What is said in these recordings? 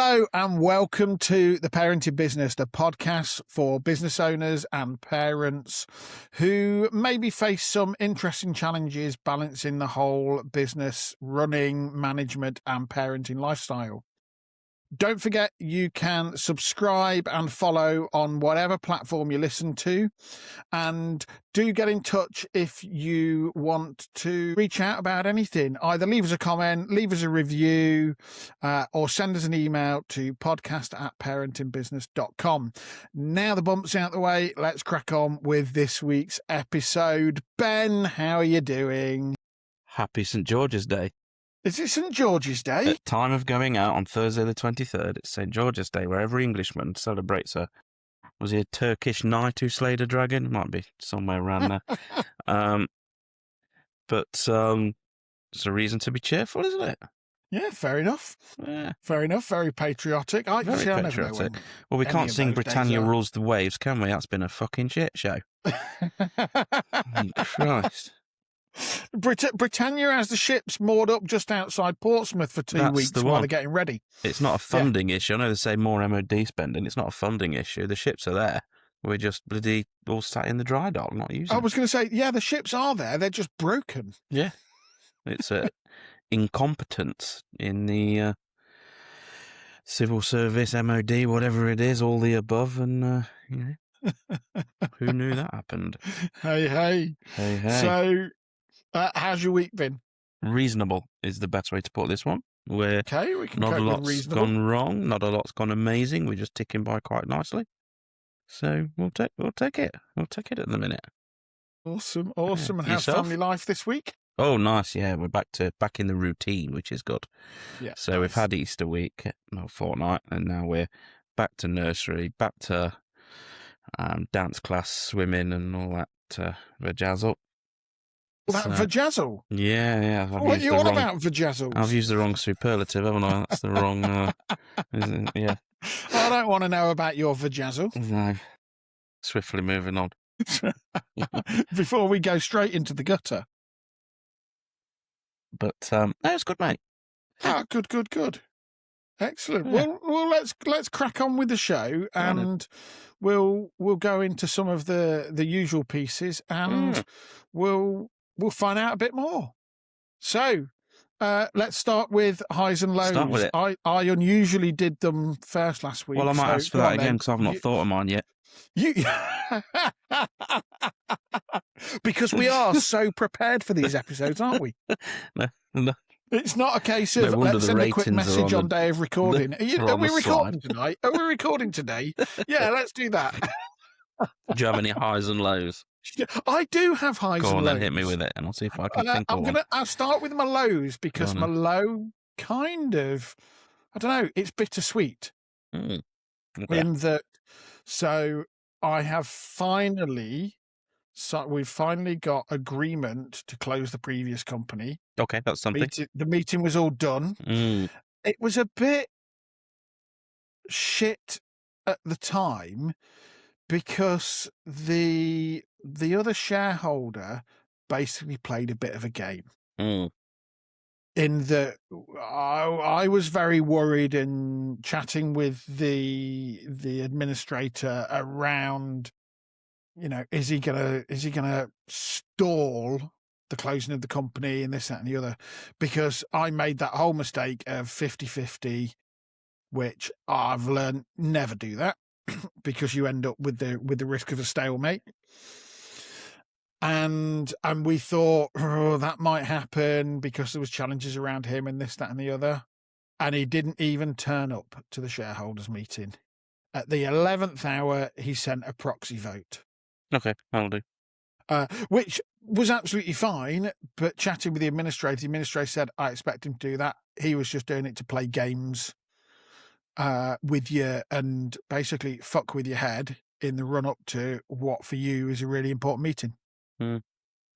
Hello and welcome to The Parenting Business, the podcast for business owners and parents who maybe face some interesting challenges balancing the whole business, running, management and parenting lifestyle. Don't forget you can subscribe and follow on whatever platform you listen to, and do get in touch if you want to reach out about anything. Either leave us a comment, leave us a review, or send us an email to podcast@parentingbusiness.com. Now the bump's out the way, let's crack on with this week's episode. Ben, how are you doing? Happy St. George's Day. Is it St. George's Day? At time of going out on Thursday the 23rd, it's St. George's Day, where every Englishman celebrates was he a Turkish knight who slayed a dragon? Might be somewhere around there. But it's a reason to be cheerful, isn't it? Yeah, fair enough. Yeah. Fair enough. Very patriotic. Very patriotic. Well, we can't sing Britannia Rules the Waves, can we? That's been a fucking shit show. Christ. Britannia has the ships moored up just outside Portsmouth for 2 weeks while they're getting ready. It's not a funding issue. I know they say more MOD spending. It's not a funding issue. The ships are there. We're just bloody all sat in the dry dock, not using I was going to say, yeah, the ships are there. They're just broken. Yeah. It's incompetence in the civil service, MOD, whatever it is, all the above. And, who knew that happened? Hey. So... how's your week been? Reasonable is the best way to put this one. We can not a lot's gone wrong, not a lot's gone amazing. We're just ticking by quite nicely. So we'll take it. We'll take it at the minute. Awesome. Yeah. And how's family life this week? Oh, nice. Yeah, we're back in the routine, which is good. Yeah. So we've had Easter week, fortnight, and now we're back to nursery, back to dance class, swimming, and all that vajazzle. Vajazzle? Yeah. What are you on about, vajazzles? I've used the wrong superlative, haven't I? That's the wrong... yeah. I don't want to know about your vajazzle. No. Swiftly moving on. Before we go straight into the gutter. But, no, it's good, mate. Ah, good. Excellent. Yeah. Well, let's crack on with the show, and we'll go into some of the usual pieces, and we'll find out a bit more. So, let's start with highs and lows. Start with it. I unusually did them first last week. Well, I might ask for that again because I've not thought of mine yet. Because we are so prepared for these episodes, aren't we? No. It's not a case of let's send a quick message on day of recording. Are we recording tonight? Are we recording today? Yeah, let's do that. Do you have any highs and lows? I do have highs and lows. Go on, then hit me with it, and I'll see if I can think of one. I'll start with my lows because my low kind of, I don't know, it's bittersweet. Okay. In that, so I have we've finally got agreement to close the previous company. Okay, that's something. The meeting was all done. It was a bit shit at the time because the other shareholder basically played a bit of a game. In that I was very worried in chatting with the administrator around, is he gonna stall the closing of the company and this, that, and the other, because I made that whole mistake of 50-50, which I've learned never do that because you end up with the risk of a stalemate. And we thought, that might happen because there was challenges around him and this, that, and the other. And he didn't even turn up to the shareholders meeting. At the 11th hour, he sent a proxy vote. Okay, that'll do. Which was absolutely fine, but chatting with the administrator said, I expect him to do that. He was just doing it to play games with you and basically fuck with your head in the run-up to what for you is a really important meeting.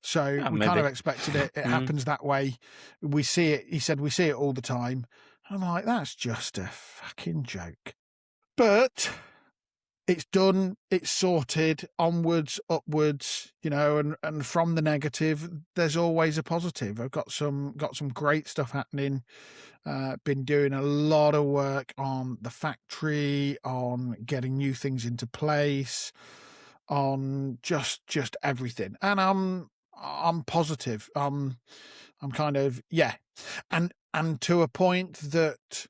So we kind of expected it. It happens that way. We see it. He said, we see it all the time. I'm like, that's just a fucking joke. But it's done, it's sorted, onwards, upwards, and from the negative, there's always a positive. I've got some great stuff happening. Been doing a lot of work on the factory, on getting new things into place, on just everything. And I'm positive. I'm kind of, yeah. And to a point that,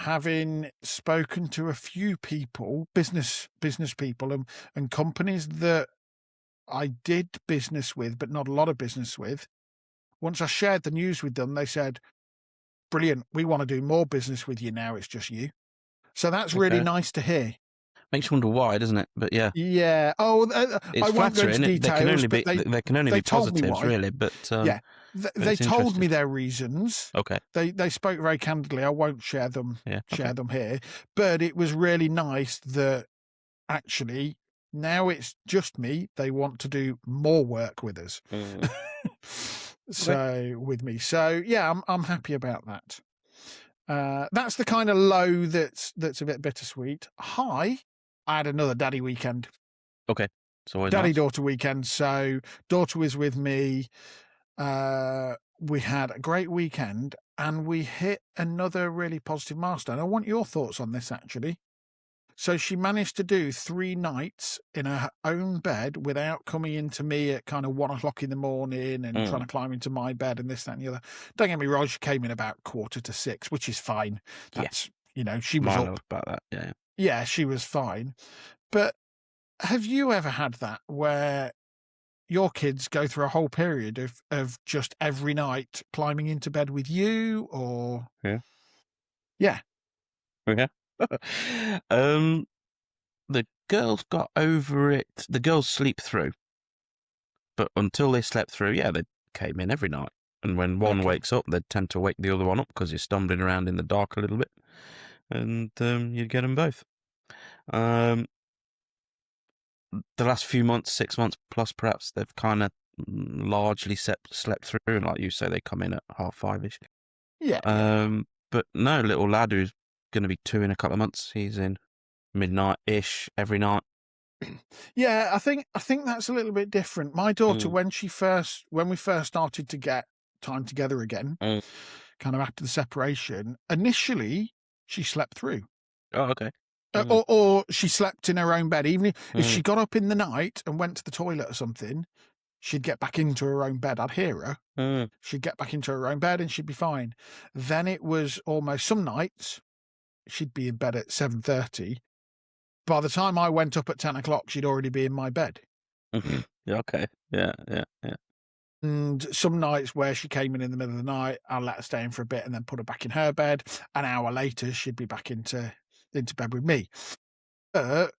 having spoken to a few people, business people and companies that I did business with, but not a lot of business with, once I shared the news with them, they said, brilliant, we want to do more business with you now, it's just you. So that's really nice to hear. Makes you wonder why, doesn't it? But yeah. Yeah. It's I won't go into flattering. details, but they can only they be told me positives, why. really. But Yeah. but They it's told me interesting. their reasons. Okay. They spoke very candidly. I won't share them them here. But it was really nice that actually now it's just me. They want to do more work with us. With me. So yeah, I'm happy about that. That's the kind of low that's a bit bittersweet. High, I had another daddy weekend. Okay. It's always Daddy-daughter weekend. So daughter was with me. We had a great weekend and we hit another really positive milestone. I want your thoughts on this, actually. So she managed to do 3 nights in her own bed without coming into me at kind of 1 o'clock in the morning and trying to climb into my bed and this, that, and the other. Don't get me wrong, she came in about 5:45, which is fine. That's, she was up. About that, yeah. Yeah, she was fine. But have you ever had that where your kids go through a whole period of just every night climbing into bed with you, or? Yeah. Yeah. Yeah. The girls got over it. The girls sleep through. But until they slept through, yeah, they came in every night. And when one wakes up, they'd tend to wake the other one up because he's stumbling around in the dark a little bit. And you'd get them both. The last few months, 6 months plus perhaps, they've kind of largely slept through. And like you say, they come in at 5:30-ish. Yeah. But no, little lad who's going to be 2 in a couple of months, he's in midnight-ish every night. Yeah, I think that's a little bit different. My daughter, when we first started to get time together again, kind of after the separation, initially she slept through. Oh, okay. Or she slept in her own bed. Even if she got up in the night and went to the toilet or something, she'd get back into her own bed. I'd hear her. She'd get back into her own bed and she'd be fine. Then it was almost some nights she'd be in bed at 7:30. By the time I went up at 10 o'clock, she'd already be in my bed. Okay. Yeah. And some nights where she came in the middle of the night, I'll let her stay in for a bit and then put her back in her bed. An hour later, she'd be back into bed with me.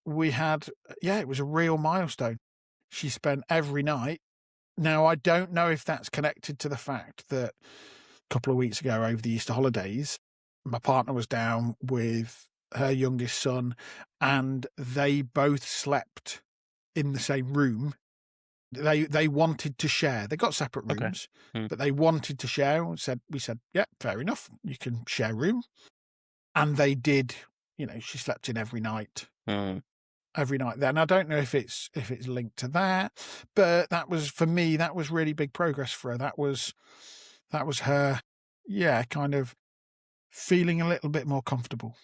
We had, it was a real milestone. She spent every night. Now, I don't know if that's connected to the fact that a couple of weeks ago over the Easter holidays, my partner was down with her youngest son and they both slept in the same room. They wanted to share. They got separate rooms, but they wanted to share. We said, yeah, fair enough. You can share a room. And they did. She slept in every night. Every night then. I don't know if it's linked to that, but that was, for me, that was really big progress for her. That was her, kind of feeling a little bit more comfortable.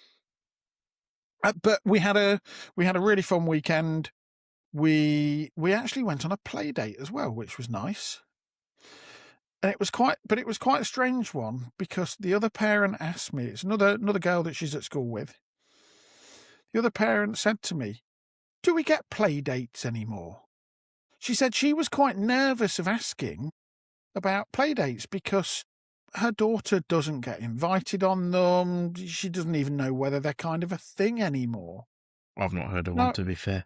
But we had a really fun weekend. We actually went on a play date as well, which was nice. And it was quite a strange one because the other parent asked me, it's another girl that she's at school with. The other parent said to me, do we get play dates anymore? She said she was quite nervous of asking about play dates because her daughter doesn't get invited on them. She doesn't even know whether they're kind of a thing anymore. I've not heard of one, to be fair.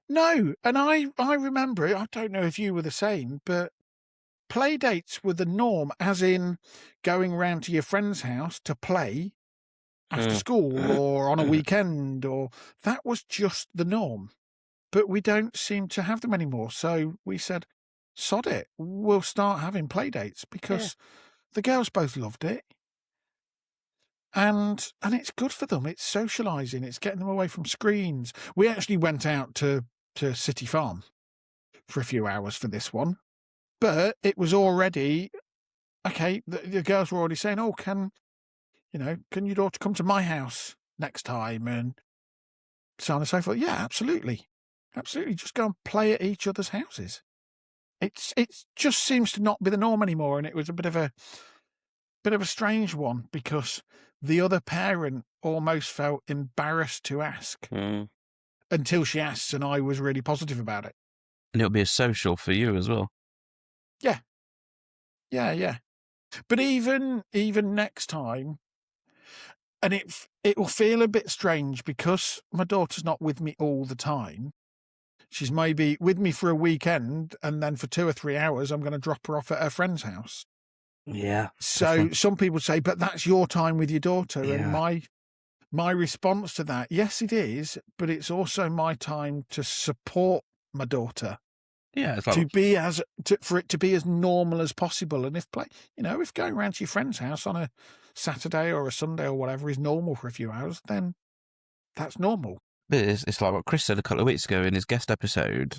No, and I remember it. I don't know if you were the same, but play dates were the norm, as in going round to your friend's house to play after school or on a weekend, or that was just the norm. But we don't seem to have them anymore. So we said, sod it, we'll start having play dates because the girls both loved it. And it's good for them. It's socialising. It's getting them away from screens. We actually went out to City Farm for a few hours for this one. But it was already, okay, the girls were already saying, oh, can your daughter come to my house next time? And so on and so forth. Yeah, absolutely. Absolutely. Just go and play at each other's houses. It just seems to not be the norm anymore. And it was a bit of a strange one because the other parent almost felt embarrassed to ask until she asked, and I was really positive about it. And it'll be a social for you as well. Yeah. But even next time, and it will feel a bit strange because my daughter's not with me all the time. She's maybe with me for a weekend, and then for 2 or 3 hours, I'm going to drop her off at her friend's house. Yeah. So different. some people say, but that's your time with your daughter. Yeah. And my response to that, yes, it is, but it's also my time to support my daughter. Yeah, it's like for it to be as normal as possible. And if going around to your friend's house on a Saturday or a Sunday or whatever is normal for a few hours, then that's normal. But it's like what Chris said a couple of weeks ago in his guest episode.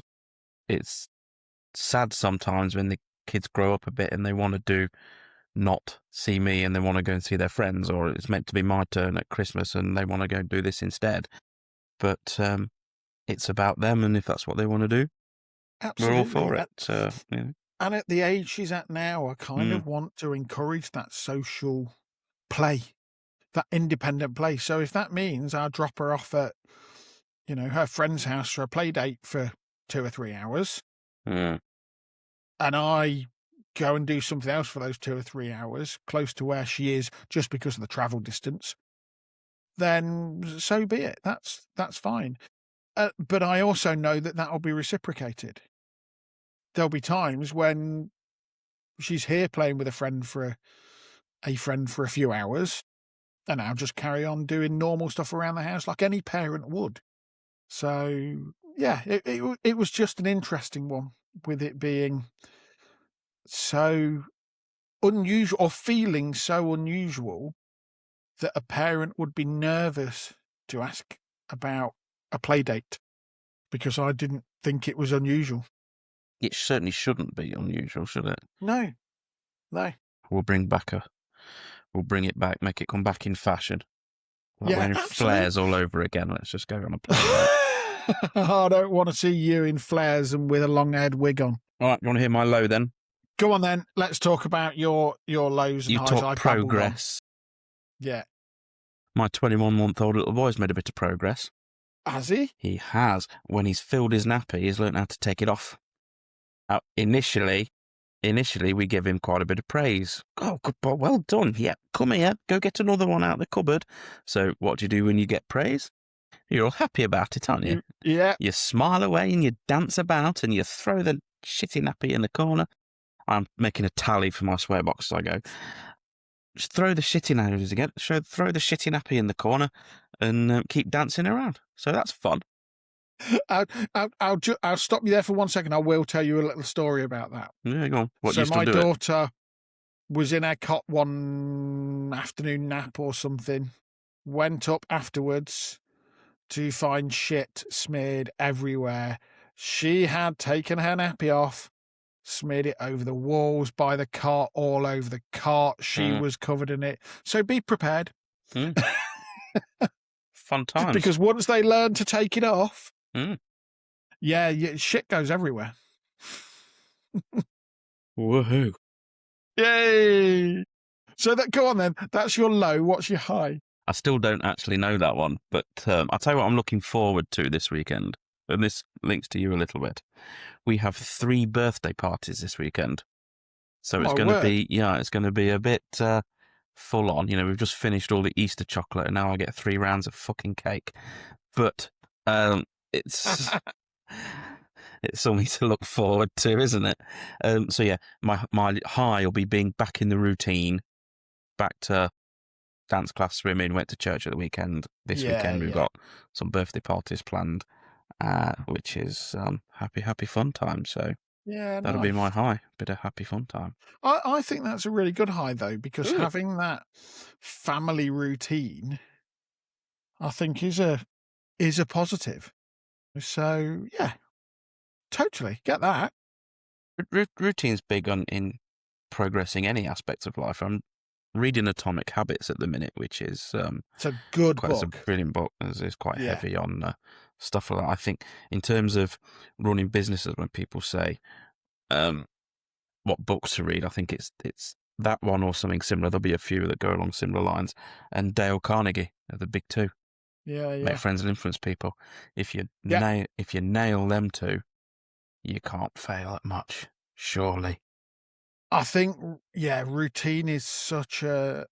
It's sad sometimes when the kids grow up a bit and they want to not see me and they want to go and see their friends, or it's meant to be my turn at Christmas and they want to go and do this instead. But it's about them, and if that's what they want to do, absolutely, we're all for it. And at the age she's at now, I kind of want to encourage that social play, that independent play. So if that means I drop her off at, her friend's house for a play date for 2 or 3 hours, and I go and do something else for those 2 or 3 hours close to where she is just because of the travel distance, then so be it. That's fine. But I also know that will be reciprocated. There'll be times when she's here playing with a friend for a few hours, and I'll just carry on doing normal stuff around the house like any parent would. So yeah, it was just an interesting one, with it being so unusual, or feeling so unusual, that a parent would be nervous to ask about a play date, because I didn't think it was unusual. It certainly shouldn't be unusual, should it? No. We'll bring it back, make it come back in fashion. Like wearing flares all over again. Let's just go on a play date. I don't want to see you in flares and with a long-haired wig on. All right, you want to hear my low then? Go on then. Let's talk about your lows and highs. You talk progress. Yeah. My 21-month-old little boy's made a bit of progress. Has he? He has. When he's filled his nappy, he's learned how to take it off. Initially, we give him quite a bit of praise. Oh, good boy, well done. Yeah, come here, go get another one out of the cupboard. So what do you do when you get praise? You're all happy about it, aren't you? Yeah. You smile away and you dance about and you throw the shitty nappy in the corner. I'm making a tally for my swear box as I go. Just throw the shitty nappy again. Throw the shitty nappy in the corner and keep dancing around. So that's fun. I'll stop you there for 1 second. I will tell you a little story about that. Yeah, go on. What so you still my do daughter was in her cot one afternoon nap or something. Went up afterwards to find shit smeared everywhere. She had taken her nappy off, smeared it over the walls, by the cot, all over the cot. She was covered in it. So be prepared. Fun times. Because once they learn to take it off, yeah, shit goes everywhere. Woohoo. Yay! So go on then. That's your low. What's your high? I still don't actually know that one, but I'll tell you what I'm looking forward to this weekend. And this links to you a little bit. We have 3 birthday parties this weekend. So it's going to be a bit full on. We've just finished all the Easter chocolate and now I get 3 rounds of fucking cake. But it's it's something to look forward to, isn't it? So yeah, my high will be being back in the routine, back to dance class, swimming, went to church at the weekend. This weekend we've got some birthday parties planned, which is happy fun time. So Yeah, That'll be nice. my high. Bit of happy fun time. I think that's a really good high, though, because having that family routine, I think, is a positive. So, yeah, totally get that. Routine's big in progressing any aspects of life. I'm reading Atomic Habits at the minute, which is It's a good it's a book. brilliant book. It's quite Yeah. heavy on stuff like that. I think in terms of running businesses, when people say what books to read, I think it's that one or something similar. There'll be a few that go along similar lines. And Dale Carnegie are the big two. Yeah, Make friends and influence people. If you nail them two, you can't fail at much, surely. I think, yeah, routine is such a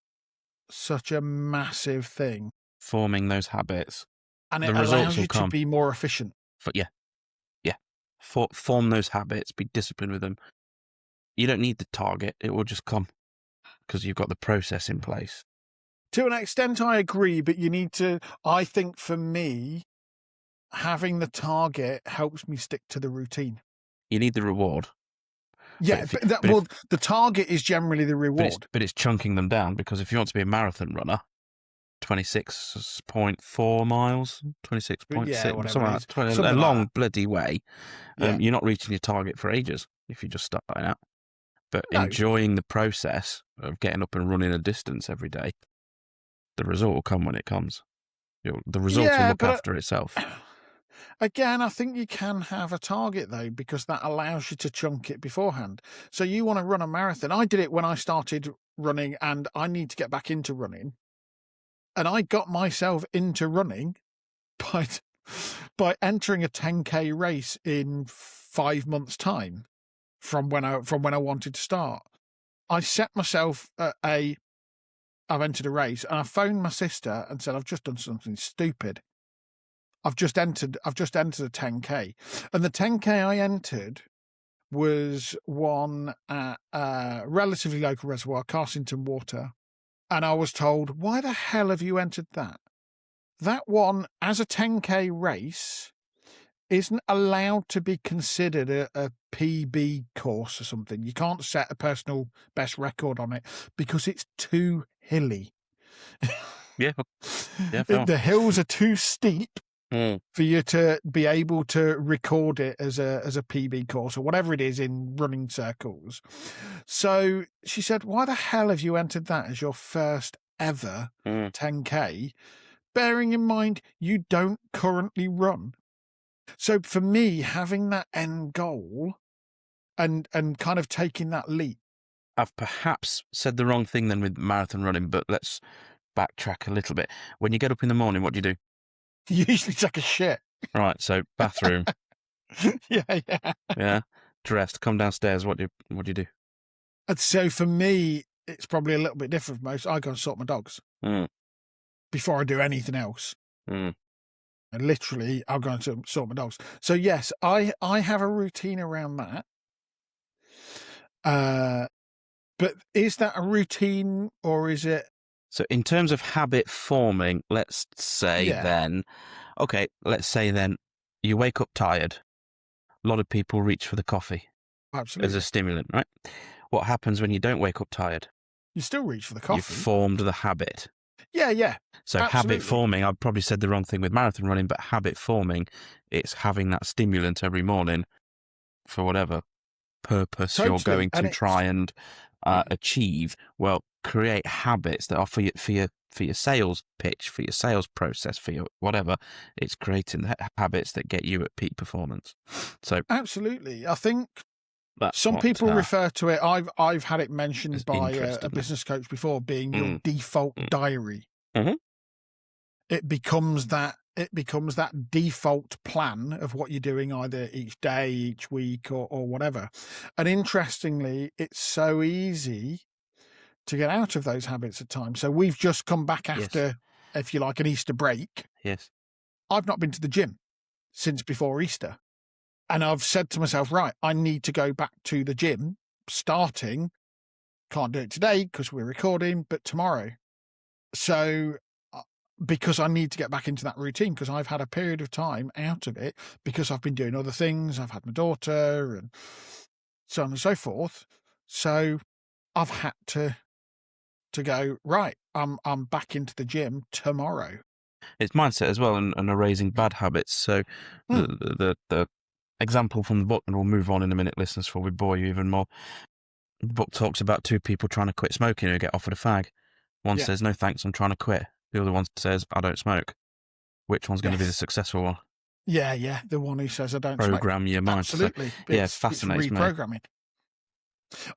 massive thing. Forming those habits. And it the results allows will you come. to be more efficient. Yeah. Form those habits, be disciplined with them. You don't need the target. It will just come because you've got the process in place. To an extent, I agree, but you need to, I think for me, having the target helps me stick to the routine. You need the reward. Yeah, the target is generally the reward. But it's chunking them down, because if you want to be a marathon runner, 26.4 miles, 26.6, something like that, a long bloody way. You're not reaching your target for ages if you're just starting out. But enjoying the process of getting up and running a distance every day, the result will come when it comes. The result will look after itself. Again, I think you can have a target, though, because that allows you to chunk it beforehand. So you want to run a marathon. I did it when I started running, and I need to get back into running. And I got myself into running by entering a 10K race in 5 months' time from when I wanted to start. I set myself I've entered a race, and I phoned my sister and said, I've just done something stupid. I've just entered a 10K. And the 10K I entered was one at a relatively local reservoir, Carsington Water. And I was told, why the hell have you entered that? That one, as a 10K race, isn't allowed to be considered a PB course or something. You can't set a personal best record on it because it's too hilly. Yeah. The hills are too steep for you to be able to record it as a PB course or whatever it is in running circles. So she said, why the hell have you entered that as your first ever 10K? Bearing in mind, you don't currently run. So for me, having that end goal and kind of taking that leap. I've perhaps said the wrong thing then with marathon running, but let's backtrack a little bit. When you get up in the morning, what do you do? You usually take a shit. Right, so bathroom. Yeah. Dressed, come downstairs. What do you do? And so for me, it's probably a little bit different from most. I go and sort my dogs before I do anything else. And literally, I'll go and sort my dogs. So yes, I have a routine around that. But is that a routine, or is it? So in terms of habit forming, let's say then you wake up tired. A lot of people reach for the coffee. Absolutely. As a stimulant, right? What happens when you don't wake up tired? You still reach for the coffee. You've formed the habit. Yeah. So habit forming, I've probably said the wrong thing with marathon running, but habit forming, it's having that stimulant every morning for whatever purpose you're going to try and achieve. Well, create habits that are for your sales pitch, for your sales process, for your whatever. It's creating the habits that get you at peak performance. So absolutely, I think some people refer to it. I've had it mentioned by a business coach before, being your default diary. It becomes that default plan of what you're doing either each day, each week, or whatever. And interestingly, it's so easy to get out of those habits at times. So we've just come back after, if you like, an Easter break. Yes. I've not been to the gym since before Easter. And I've said to myself, right, I need to go back to the gym starting. Can't do it today because we're recording, but tomorrow. So because I need to get back into that routine, because I've had a period of time out of it because I've been doing other things. I've had my daughter and so on and so forth. So I've had to go, right, I'm back into the gym tomorrow. It's mindset as well, and erasing bad habits. So the example from the book, and we'll move on in a minute, listeners, before we bore you even more. The book talks about two people trying to quit smoking who get offered a fag. One says, no thanks, I'm trying to quit. The other one says, I don't smoke. Which one's going to be the successful one? Yeah, the one who says I don't program smoke. your mind. Absolutely. So, fascinates it's reprogramming. Me.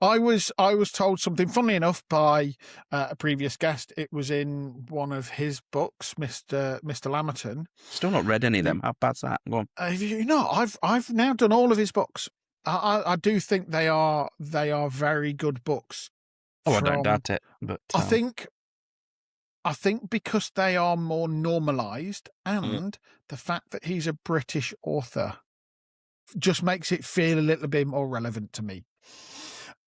I was told something, funnily enough, by a previous guest. It was in one of his books, Mr. Lamberton. Still not read any of them. How bad's that? Go on. I've now done all of his books. I do think they are very good books. Oh, I don't doubt it. But I think because they are more normalised, and the fact that he's a British author just makes it feel a little bit more relevant to me.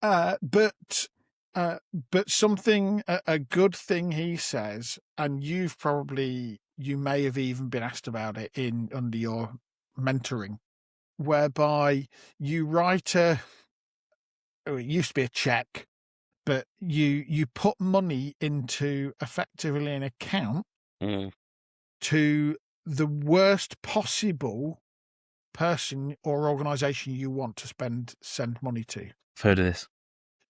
But something, a good thing he says, and you may have even been asked about it under your mentoring, whereby you write it used to be a check, but you put money into effectively an account to the worst possible person or organisation you want to send money to. I've heard of this.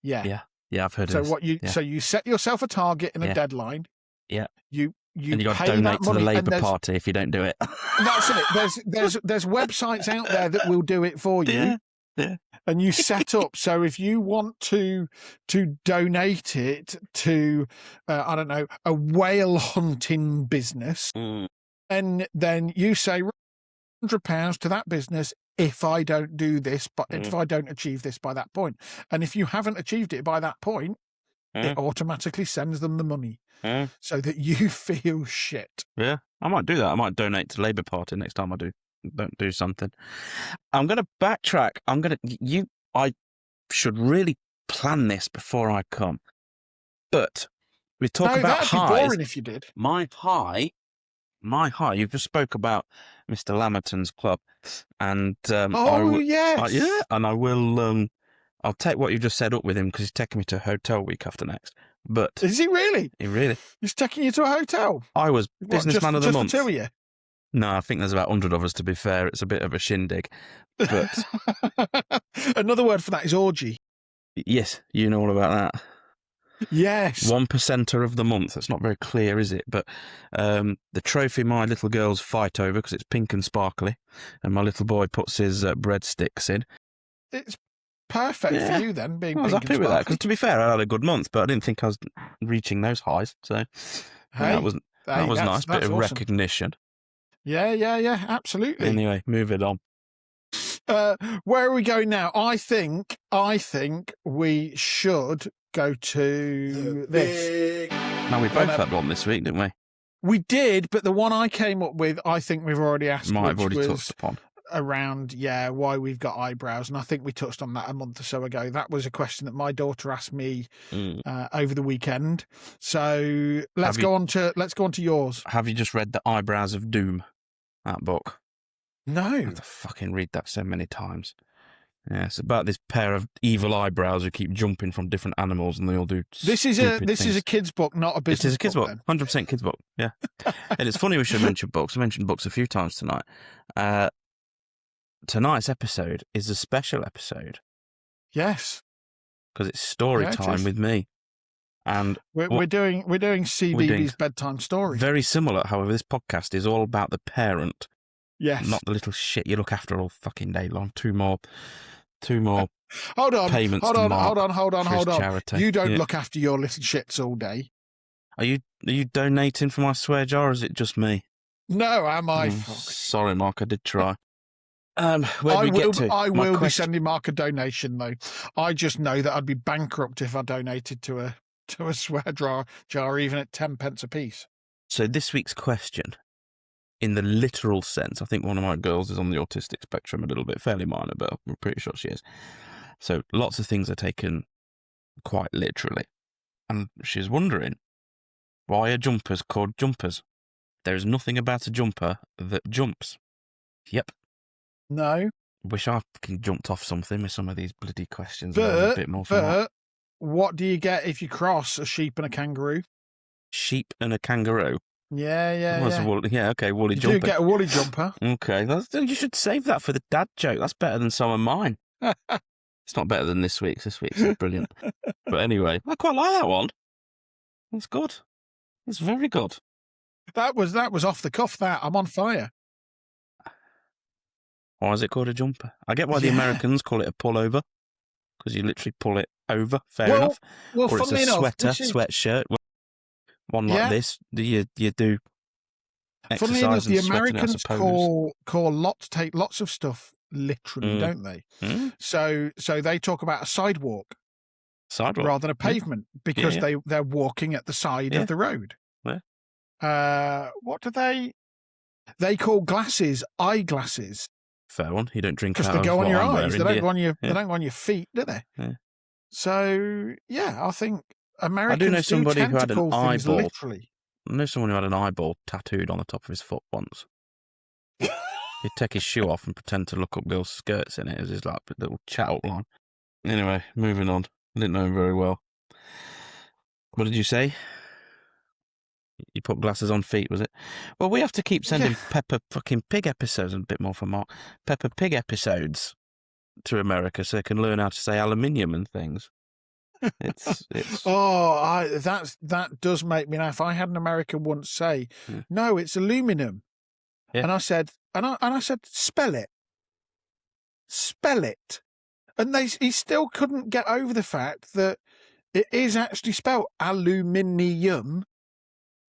Yeah, I've heard of this. So you set yourself a target and a deadline. Yeah. You and you got to donate to the Labour Party if you don't do it. That's it. There's websites out there that will do it for you. Yeah. And you set up, so if you want to donate it to I don't know, a whale hunting business, and then you say £100 to that business if I don't do this, but if I don't achieve this by that point. And if you haven't achieved it by that point, it automatically sends them the money so that you feel shit. Yeah, I might do that. I might donate to the Labour Party next time I don't do something. I'm going to backtrack. I should really plan this before I come. But we talk about highs. That'd be boring if you did. My high, you just spoke about Mr. Lamberton's club. And yes. And I will, I'll take what you just said up with him because he's taking me to a hotel week after next. But is he really? He's taking you to a hotel? I was businessman of the month. Just the two of you? No, I think there's about 100 of us, to be fair. It's a bit of a shindig. But another word for that is orgy. Yes, you know all about that. Yes. 1%er of the month. That's not very clear, is it? But the trophy my little girls fight over because it's pink and sparkly, and my little boy puts his breadsticks in. It's perfect for you then, being I was pink happy with that, because to be fair, I had a good month, but I didn't think I was reaching those highs. So that was nice. Bit of awesome recognition. Yeah, absolutely. Anyway, moving on. Where are we going now? I think we should go to this. Now, we both had one this week, didn't we? We did, but the one I came up with, I think we've already asked. Might have already touched upon. Around, why we've got eyebrows. And I think we touched on that a month or so ago. That was a question that my daughter asked me over the weekend. So let's go on to yours. Have you just read The Eyebrows of Doom, that book? No. I have to fucking read that so many times. Yeah, it's about this pair of evil eyebrows who keep jumping from different animals, and they all do. This is a kid's book, not a business. It is a kid's book. 100% kid's book. Yeah, and it's funny we should mention books. I mentioned books a few times tonight. Tonight's episode is a special episode. Yes, because it's story time with me, and we're doing CBB's bedtime story. Very similar, however, this podcast is all about the parent. Yes, not the little shit you look after all fucking day long. Two more. Hold on. Payments hold on. Charity. You don't look after your little shits all day. Are you donating for my swear jar, or is it just me? No, am I? Sorry, Mark. I did try. I will be sending Mark a donation, though. I just know that I'd be bankrupt if I donated to a swear jar, even at 10 pence a piece. So this week's question, in the literal sense, I think one of my girls is on the autistic spectrum a little bit, fairly minor, but I'm pretty sure she is. So lots of things are taken quite literally. And she's wondering, why are jumpers called jumpers? There is nothing about a jumper that jumps. Yep. No. Wish I jumped off something with some of these bloody questions. A bit more but what do you get if you cross a sheep and a kangaroo? Sheep and a kangaroo. Yeah. Okay, woolly you jumper. You do get a woolly jumper. Okay, you should save that for the dad joke. That's better than some of mine. It's not better than this week's. This week's is brilliant. But anyway, I quite like that one. That's good. That's very good. That was off the cuff. I'm on fire. Why is it called a jumper? I get why the Americans call it a pullover, because you literally pull it over. Fair enough. Well, or it's a sweater, sweatshirt. One like this. You do. Funnily enough, the Americans take lots of stuff literally, don't they? So they talk about a sidewalk rather than a pavement because they're walking at the side of the road. Yeah. What do they call glasses eyeglasses? Fair one. You don't drink because they go on your eyes. They don't go on your. They don't go on your feet, do they? Yeah. So I think Americans I do know somebody who had an eyeball. Literally. I know someone who had an eyeball tattooed on the top of his foot once. He'd take his shoe off and pretend to look up girls' skirts in it as his little chat outline. Anyway, moving on. I didn't know him very well. What did you say? You put glasses on feet, was it? Well, we have to keep sending Peppa fucking Pig episodes, and a bit more for Mark, Peppa Pig episodes to America so they can learn how to say aluminium and things. It's that does make me laugh. I had an American once say, "No, it's aluminum," and I said, "Spell it, and he still couldn't get over the fact that it is actually spelled aluminium,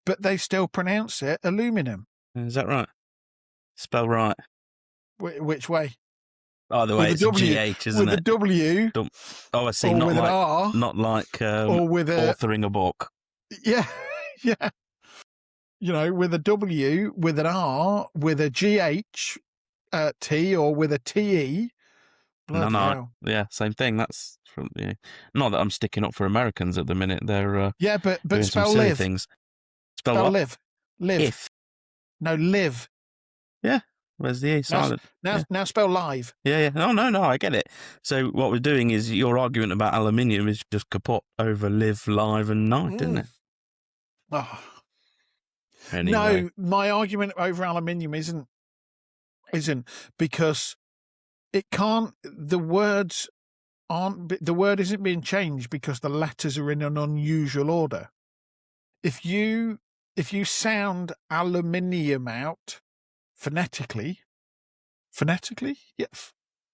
but they still pronounce it aluminum. Is that right? Spell right. Which way? Oh, the way it's GH, isn't it? With a W. I see. Or Not with like, an R. Not like or with authoring a book. Yeah. With a W, with an R, with a GH, T, or with a TE. No. Yeah, same thing. That's from not that I'm sticking up for Americans at the minute. They're but doing spell some silly live. things. Spell what? Live. If. No, live. Yeah. Where's the E silent? Now spell live. Yeah. No, I get it. So what we're doing is your argument about aluminium is just kaput over live, live, and night, isn't it? Oh. Anyway. No, my argument over aluminium isn't because it can't. The word isn't being changed because the letters are in an unusual order. If you sound aluminium out phonetically, yeah,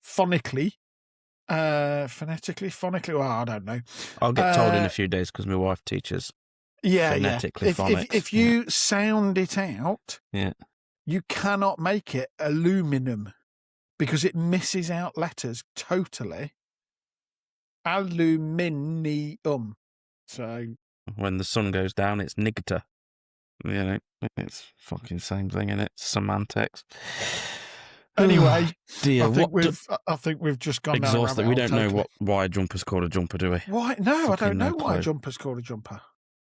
phonically, well, I don't know. I'll get told in a few days because my wife teaches phonetically phonics. If you sound it out, you cannot make it aluminum because it misses out letters totally. Aluminium. So when the sun goes down, it's nigta. It's fucking same thing, isn't it? Semantics. Anyway, dear, I think we've just gone exhausted. We don't know why a jumper's called a jumper, do we? Why? No, I don't know why a jumper's called a jumper.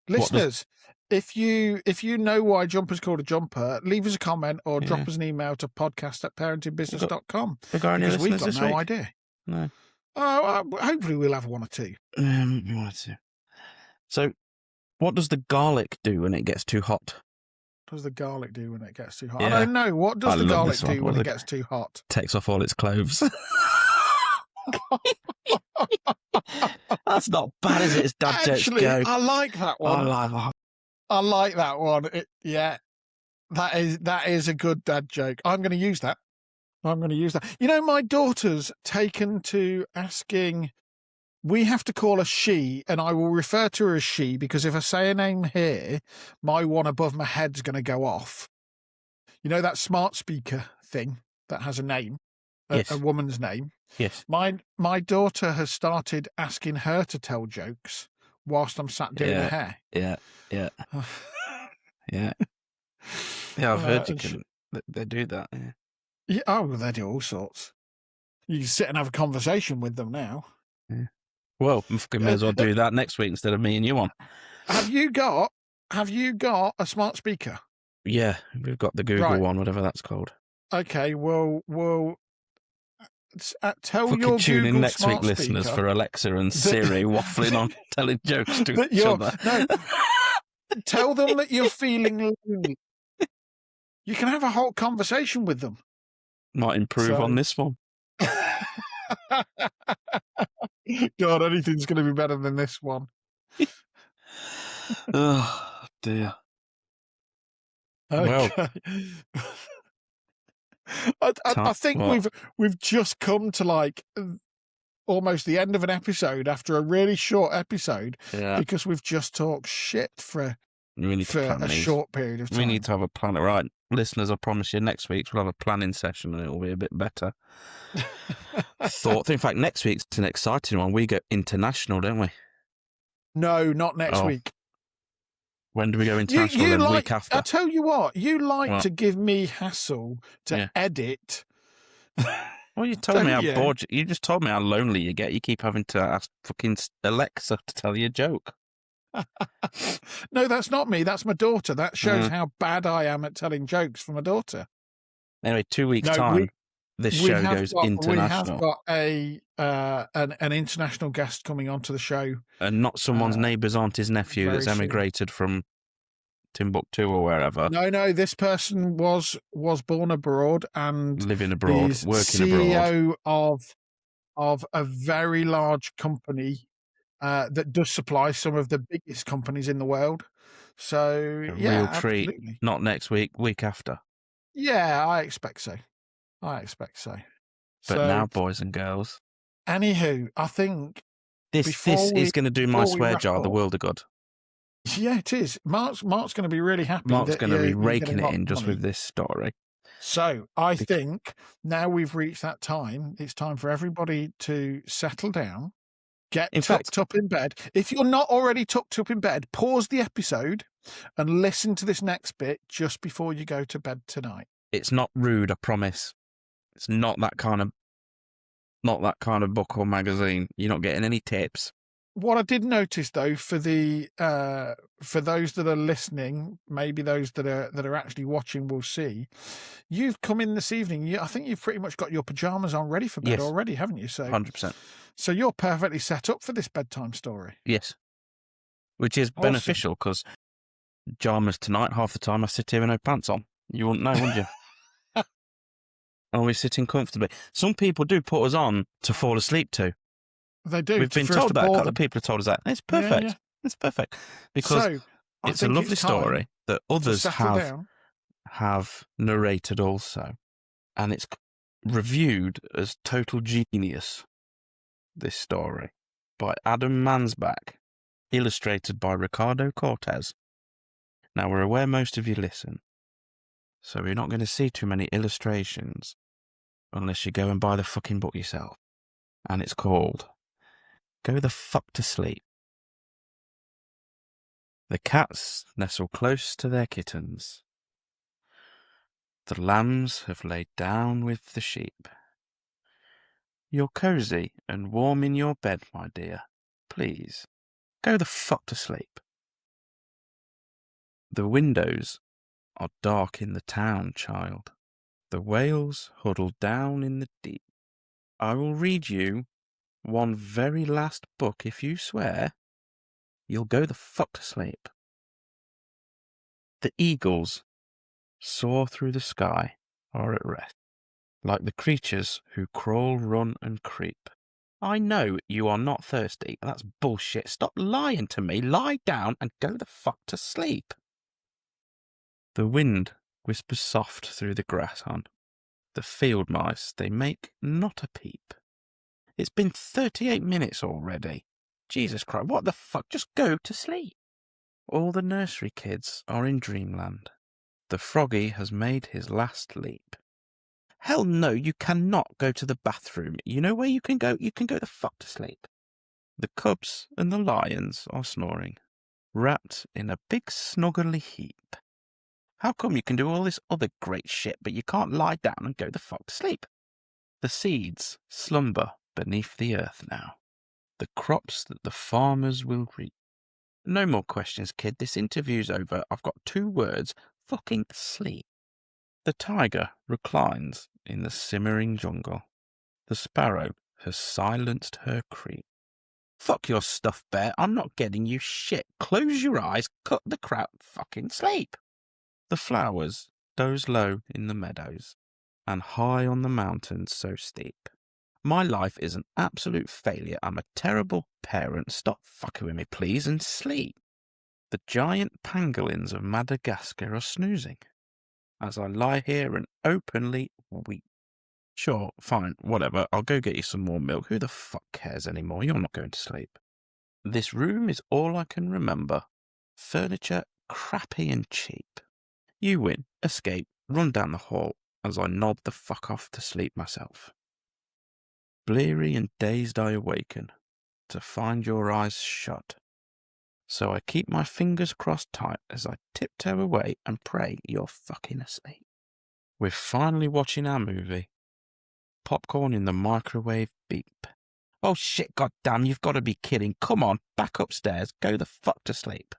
Listeners, if you know why a jumper's called a jumper, leave us a comment or drop us an email to podcast@parentingbusiness.com. Because we've got no week? idea. No. Hopefully we'll have one or two. One or two. So, what does the garlic do when it gets too hot? What does the garlic do when it gets too hot? Yeah. I don't know. What does the garlic do when it gets too hot? Takes off all its clothes. That's not bad, is it? It's dad jokes. Actually, I like that one. I like that one. That is a good dad joke. I'm going to use that. My daughter's taken to asking. We have to call her she, and I will refer to her as she because if I say a name here, my one above my head's going to go off. You know that smart speaker thing that has a name, a woman's name? Yes. My daughter has started asking her to tell jokes whilst I'm sat doing her hair. Yeah. Yeah, I've heard they do that. Yeah. Oh, they do all sorts. You can sit and have a conversation with them now. Yeah. Well, we may as well do that next week instead of me and you on. Have you got a smart speaker? Yeah, we've got the Google one, whatever that's called. Okay, well, tell Fucking your tune in Google next week, smart listeners, speaker for Alexa and that- Siri waffling on, telling jokes to that each you're other. no. Tell them that you're feeling lonely. You can have a whole conversation with them. Might improve on this one. God, anything's going to be better than this one. Oh dear. Okay. Well, I think what? we've just come to like almost the end of an episode after a really short episode, Yeah. because we've just talked shit for We need to plan a these. short period of time. We need to have a plan. Right, listeners, I promise you, next week we'll have a planning session and it'll be a bit better. In fact, next week's an exciting one. We go international, don't we? No, not next week. When do we go international? The week after. I tell you what, you like What? to give me hassle to edit. Well, you told me how bored you just told me how lonely you get. You keep having to ask fucking Alexa to tell you a joke. No, that's not me. That's my daughter. That shows how bad I am at telling jokes for my daughter. Anyway, 2 weeks' time, this show goes international. We have got an international guest coming onto the show. And not someone's neighbour's auntie's nephew that's emigrated from Timbuktu or wherever. No, this person was born abroad and living abroad, working CEO abroad. of a very large company that does supply some of the biggest companies in the world. So real treat. Absolutely. Not next week, week after. Yeah, I expect so. But now, boys and girls. Anywho, I think this is going to do my swear jar the world of good. Yeah, it is. Mark's going to be really happy. Mark's going to be raking it in just with this story. So I think now we've reached that time. It's time for everybody to settle down, get tucked up in bed. If you're not already tucked up in bed, pause the episode and listen to this next bit just before you go to bed tonight. It's not rude, I promise. It's not that kind of book or magazine. You're not getting any tips. What I did notice, though, for those that are listening, maybe those that are actually watching will see, you've come in this evening. I think you've pretty much got your pajamas on ready for bed already, haven't you? So 100%. So you're perfectly set up for this bedtime story. Yes, which is beneficial because pajamas tonight. Half the time I sit here with no pants on. You wouldn't know, would you? Always sitting comfortably. Some people do put us on to fall asleep to. They do. We've been told that. A couple of people have told us that. It's perfect. Yeah. It's perfect because it's a lovely story that others have narrated also, and it's reviewed as total genius. This story by Adam Mansbach, illustrated by Ricardo Cortez. Now we're aware most of you listen, so we're not going to see too many illustrations unless you go and buy the fucking book yourself, and it's called Go the Fuck to Sleep. The cats nestle close to their kittens. The lambs have laid down with the sheep. You're cosy and warm in your bed, my dear. Please, go the fuck to sleep. The windows are dark in the town, child. The whales huddle down in the deep. I will read you one very last book if you swear you'll go the fuck to sleep. The eagles soar through the sky are at rest, like the creatures who crawl, run, and creep. I know you are not thirsty. That's bullshit. Stop lying to me. Lie down and go the fuck to sleep. The wind whispers soft through the grass on. The field mice, they make not a peep. It's been 38 minutes already. Jesus Christ, what the fuck? Just go to sleep. All the nursery kids are in dreamland. The froggy has made his last leap. Hell no, you cannot go to the bathroom. You know where you can go? You can go the fuck to sleep. The cubs and the lions are snoring, wrapped in a big snuggly heap. How come you can do all this other great shit, but you can't lie down and go the fuck to sleep? The seeds slumber beneath the earth now, the crops that the farmers will reap. No more questions, kid. This interview's over. I've got 2 words. Fucking sleep. The tiger reclines in the simmering jungle. The sparrow has silenced her creak. Fuck your stuff, bear. I'm not getting you shit. Close your eyes, cut the crap, fucking sleep. The flowers doze low in the meadows and high on the mountains so steep. My life is an absolute failure. I'm a terrible parent. Stop fucking with me, please, and sleep. The giant pangolins of Madagascar are snoozing as I lie here and openly weep. Sure, fine, whatever. I'll go get you some more milk. Who the fuck cares anymore? You're not going to sleep. This room is all I can remember. Furniture crappy and cheap. You win, escape, run down the hall as I nod the fuck off to sleep myself. Bleary and dazed I awaken to find your eyes shut. So I keep my fingers crossed tight as I tiptoe away and pray you're fucking asleep. We're finally watching our movie. Popcorn in the microwave beep. Oh shit, goddamn, you've got to be kidding. Come on, back upstairs, go the fuck to sleep.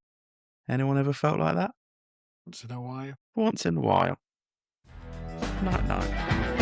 Anyone ever felt like that? Once in a while. Once in a while. Night night.